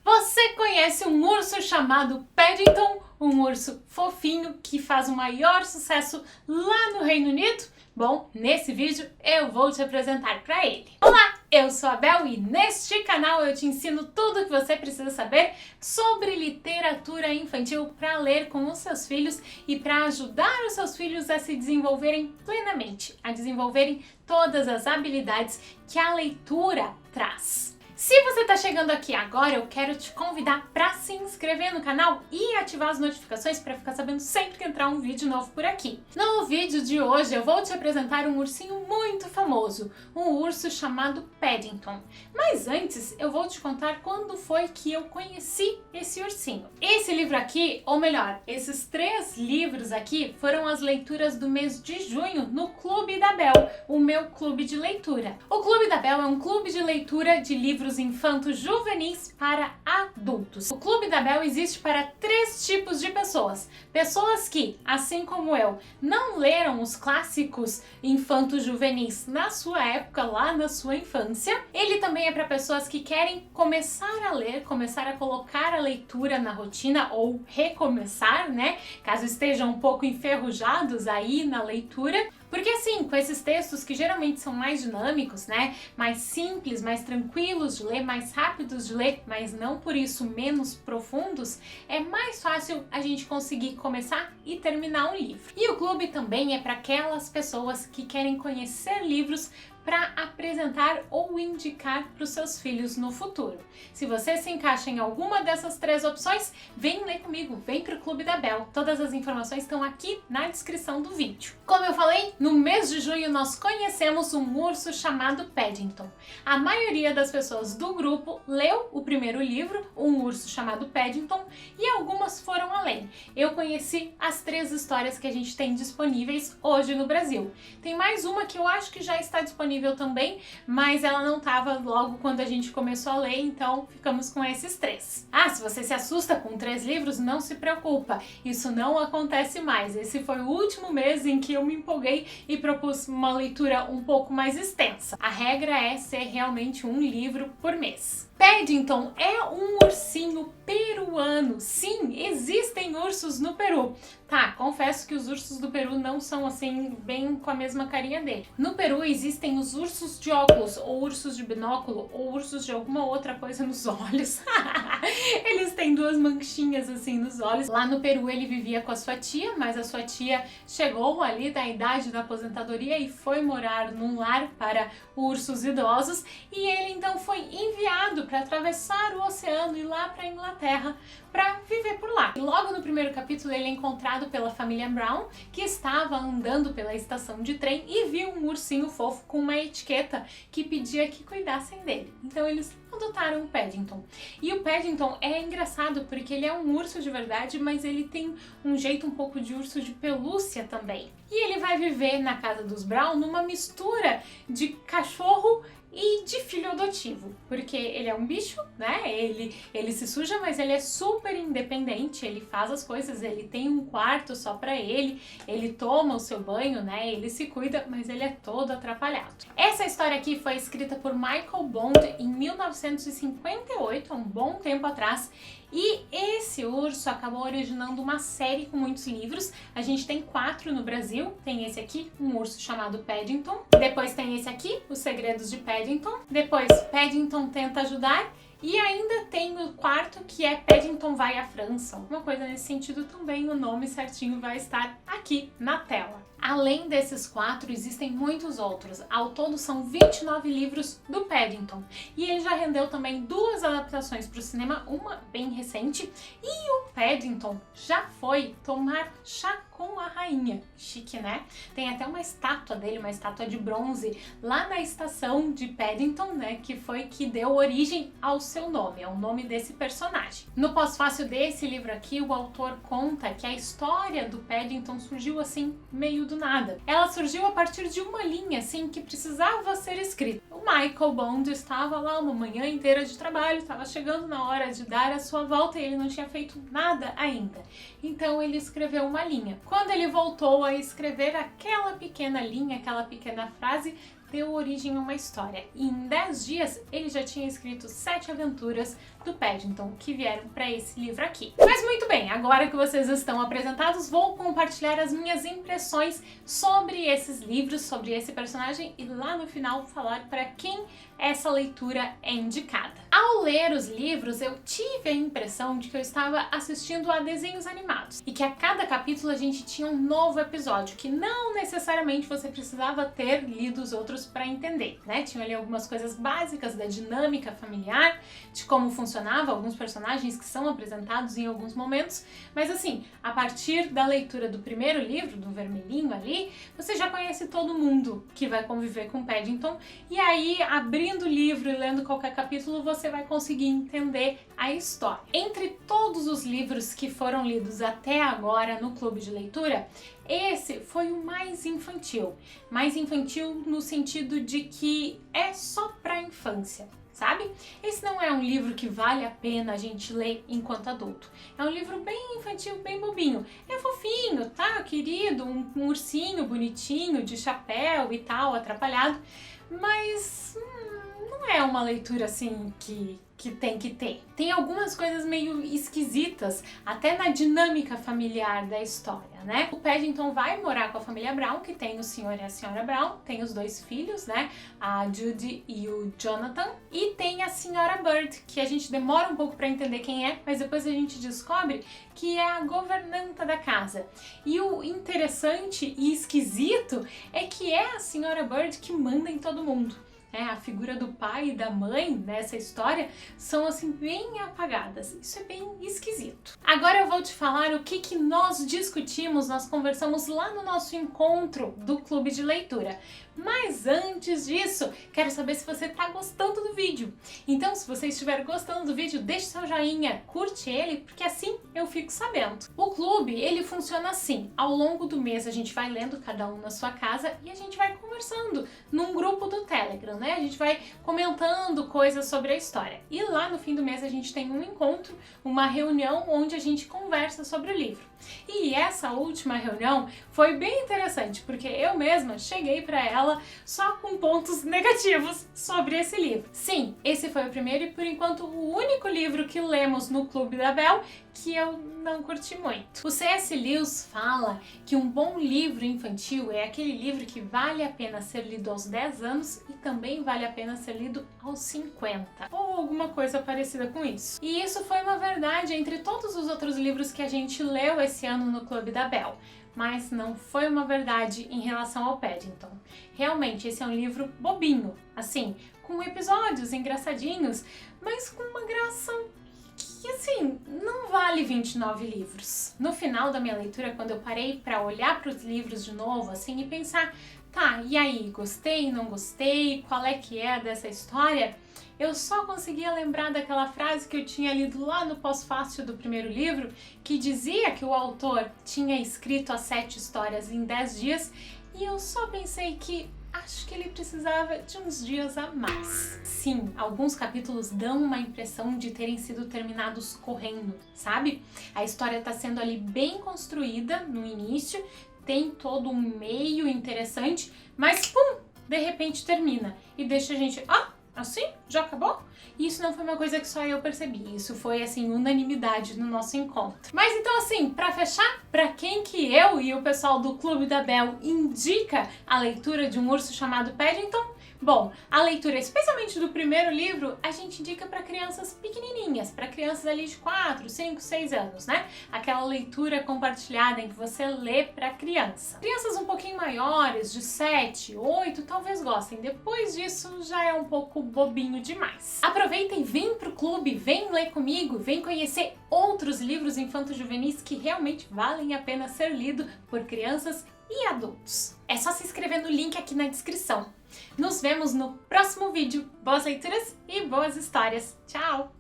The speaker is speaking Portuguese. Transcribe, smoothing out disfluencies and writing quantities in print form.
Você conhece um urso chamado Paddington? Um urso fofinho que faz o maior sucesso lá no Reino Unido? Bom, nesse vídeo eu vou te apresentar para ele. Olá, eu sou a Bel e neste canal eu te ensino tudo o que você precisa saber sobre literatura infantil para ler com os seus filhos e para ajudar os seus filhos a se desenvolverem plenamente, a desenvolverem todas as habilidades que a leitura traz. Se você está chegando aqui agora, eu quero te convidar para se inscrever no canal e ativar as notificações para ficar sabendo sempre que entrar um vídeo novo por aqui. No vídeo de hoje eu vou te apresentar um ursinho muito famoso, um urso chamado Paddington. Mas antes eu vou te contar quando foi que eu conheci esse ursinho. Esse livro aqui, ou melhor, esses 3 livros aqui foram as leituras do mês de junho no Clube da Bel, o meu clube de leitura. O Clube da Bel é um clube de leitura de livros infantos juvenis para adultos. O Clube da Bel existe para 3 tipos de pessoas. Pessoas que, assim como eu, não leram os clássicos infantos juvenis na sua época, lá na sua infância. Ele também é para pessoas que querem começar a ler, começar a colocar a leitura na rotina ou recomeçar, né? Caso estejam um pouco enferrujados aí na leitura. Porque assim, com esses textos que geralmente são mais dinâmicos, né, mais simples, mais tranquilos de ler, mais rápidos de ler, mas não por isso menos profundos, é mais fácil a gente conseguir começar e terminar um livro. E o clube também é para aquelas pessoas que querem conhecer livros para apresentar ou indicar para os seus filhos no futuro. Se você se encaixa em alguma dessas 3 opções, vem ler comigo, vem para o Clube da Bel. Todas as informações estão aqui na descrição do vídeo. Como eu falei, no mês de junho nós conhecemos um urso chamado Paddington. A maioria das pessoas do grupo leu o primeiro livro, Um Urso Chamado Paddington, e algumas foram além. Eu conheci as 3 histórias que a gente tem disponíveis hoje no Brasil. Tem mais uma que eu acho que já está disponível também, mas ela não estava logo quando a gente começou a ler, então ficamos com esses 3. Ah, se você se assusta com 3 livros, não se preocupa, isso não acontece mais. Esse foi o último mês em que eu me empolguei e propus uma leitura um pouco mais extensa. A regra é ser realmente um livro por mês. Paddington é um ursinho peruano. Sim, existem ursos no Peru. Tá, confesso que os ursos do Peru não são assim, bem com a mesma carinha dele. No Peru existem os ursos de óculos, ou ursos de binóculo, ou ursos de alguma outra coisa nos olhos. Eles têm 2 manchinhas assim nos olhos. Lá no Peru ele vivia com a sua tia, mas a sua tia chegou ali da idade da aposentadoria e foi morar num lar para ursos idosos. E ele então foi enviado para atravessar o oceano e ir lá para a Inglaterra para viver por lá. E logo no primeiro capítulo ele é encontrado pela família Brown, que estava andando pela estação de trem e viu um ursinho fofo com uma etiqueta que pedia que cuidassem dele. Então eles adotaram o Paddington. E o Paddington é engraçado porque ele é um urso de verdade, mas ele tem um jeito um pouco de urso de pelúcia também. E ele vai viver na casa dos Brown numa mistura de cachorro e de filho adotivo, porque ele é um bicho, né? Ele se suja, mas ele é super independente, ele faz as coisas, ele tem um quarto só pra ele toma o seu banho, né? Ele se cuida, mas ele é todo atrapalhado. Essa história aqui foi escrita por Michael Bond em 1958, há um bom tempo atrás, e esse urso acabou originando uma série com muitos livros. A gente tem 4 no Brasil. Tem esse aqui, Um Urso Chamado Paddington. Depois tem esse aqui, Os Segredos de Paddington. Depois, Paddington Tenta Ajudar. E ainda tem o 4, que é Paddington Vai à França. Alguma coisa nesse sentido também, o nome certinho vai estar aqui na tela. Além desses 4, existem muitos outros. Ao todo são 29 livros do Paddington. E ele já rendeu também 2 adaptações para o cinema, uma bem recente. E o Paddington já foi tomar chá com a rainha. Chique, né? Tem até uma estátua dele, uma estátua de bronze, lá na estação de Paddington, né? Que foi que deu origem ao seu nome, é o nome desse personagem. No pós-fácio desse livro aqui, o autor conta que a história do Paddington surgiu assim, meio do nada. Ela surgiu a partir de uma linha, assim, que precisava ser escrita. O Michael Bond estava lá uma manhã inteira de trabalho, estava chegando na hora de dar a sua volta e ele não tinha feito nada ainda. Então ele escreveu uma linha. Quando ele voltou a escrever aquela pequena linha, aquela pequena frase, deu origem a uma história. E em 10 dias ele já tinha escrito 7 aventuras do Paddington que vieram para esse livro aqui. Mas muito bem, agora que vocês estão apresentados, vou compartilhar as minhas impressões sobre esses livros, sobre esse personagem e lá no final falar para quem essa leitura é indicada. Ao ler os livros, eu tive a impressão de que eu estava assistindo a desenhos animados e que a cada capítulo a gente tinha um novo episódio, que não necessariamente você precisava ter lido os outros para entender, né? Tinha ali algumas coisas básicas da dinâmica familiar, de como funcionava alguns personagens que são apresentados em alguns momentos, mas assim, a partir da leitura do primeiro livro, do vermelhinho ali, você já conhece todo mundo que vai conviver com Paddington, e aí, abrindo o livro e lendo qualquer capítulo, você vai conseguir entender a história. Entre todos os livros que foram lidos até agora no clube de leitura, esse foi o mais infantil. Mais infantil no sentido de que é só para infância, sabe? Esse não é um livro que vale a pena a gente ler enquanto adulto. É um livro bem infantil, bem bobinho. É fofinho, tá, querido? Um ursinho bonitinho, de chapéu e tal, atrapalhado. Mas não é uma leitura assim que tem que ter. Tem algumas coisas meio esquisitas, até na dinâmica familiar da história, né? O Paddington vai morar com a família Brown, que tem o senhor e a senhora Brown, tem os dois filhos, né? A Judy e o Jonathan, e tem a senhora Bird, que a gente demora um pouco para entender quem é, mas depois a gente descobre que é a governanta da casa. E o interessante e esquisito é que é a senhora Bird que manda em todo mundo. A figura do pai e da mãe nessa história são assim bem apagadas. Isso é bem esquisito. Agora eu vou te falar o que nós discutimos, nós conversamos lá no nosso encontro do clube de leitura. Mas antes disso, quero saber se você está gostando do vídeo. Então, se você estiver gostando do vídeo, deixe seu joinha, curte ele, porque assim eu fico sabendo. O clube, ele funciona assim. Ao longo do mês a gente vai lendo cada um na sua casa e a gente vai conversando num grupo do Telegram, né? A gente vai comentando coisas sobre a história. E lá no fim do mês a gente tem um encontro, uma reunião onde a gente conversa sobre o livro. E essa última reunião foi bem interessante, porque eu mesma cheguei para ela só com pontos negativos sobre esse livro. Sim, esse foi o primeiro e por enquanto o único livro que lemos no Clube da Bel que eu não curti muito. O C.S. Lewis fala que um bom livro infantil é aquele livro que vale a pena ser lido aos 10 anos e também vale a pena ser lido aos 50, ou alguma coisa parecida com isso. E isso foi uma verdade entre todos os outros livros que a gente leu esse ano no Clube da Bel. Mas não foi uma verdade em relação ao Paddington. Realmente, esse é um livro bobinho, assim, com episódios engraçadinhos, mas com uma graça que, assim, não vale 29 livros. No final da minha leitura, quando eu parei para olhar para os livros de novo, assim, e pensar, tá, e aí, gostei, não gostei, qual é que é dessa história? Eu só conseguia lembrar daquela frase que eu tinha lido lá no pós-fácil do primeiro livro, que dizia que o autor tinha escrito as 7 histórias em 10 dias, e eu só pensei que acho que ele precisava de uns dias a mais. Sim, alguns capítulos dão uma impressão de terem sido terminados correndo, sabe? A história está sendo ali bem construída no início, tem todo um meio interessante, mas pum, de repente termina e deixa a gente, assim? Já acabou? E isso não foi uma coisa que só eu percebi, isso foi assim, unanimidade no nosso encontro. Mas então assim, pra fechar, pra quem que eu e o pessoal do Clube da Bel indica a leitura de Um Urso Chamado Paddington? Bom, a leitura, especialmente do primeiro livro, a gente indica para crianças pequenininhas, para crianças ali de 4, 5, 6 anos, né? Aquela leitura compartilhada em que você lê para criança. Crianças um pouquinho maiores, de 7, 8, talvez gostem. Depois disso, já é um pouco bobinho demais. Aproveita e vem pro clube, vem ler comigo, vem conhecer outros livros infanto-juvenis que realmente valem a pena ser lido por crianças e adultos. É só se inscrever no link aqui na descrição. Nos vemos no próximo vídeo. Boas leituras e boas histórias. Tchau!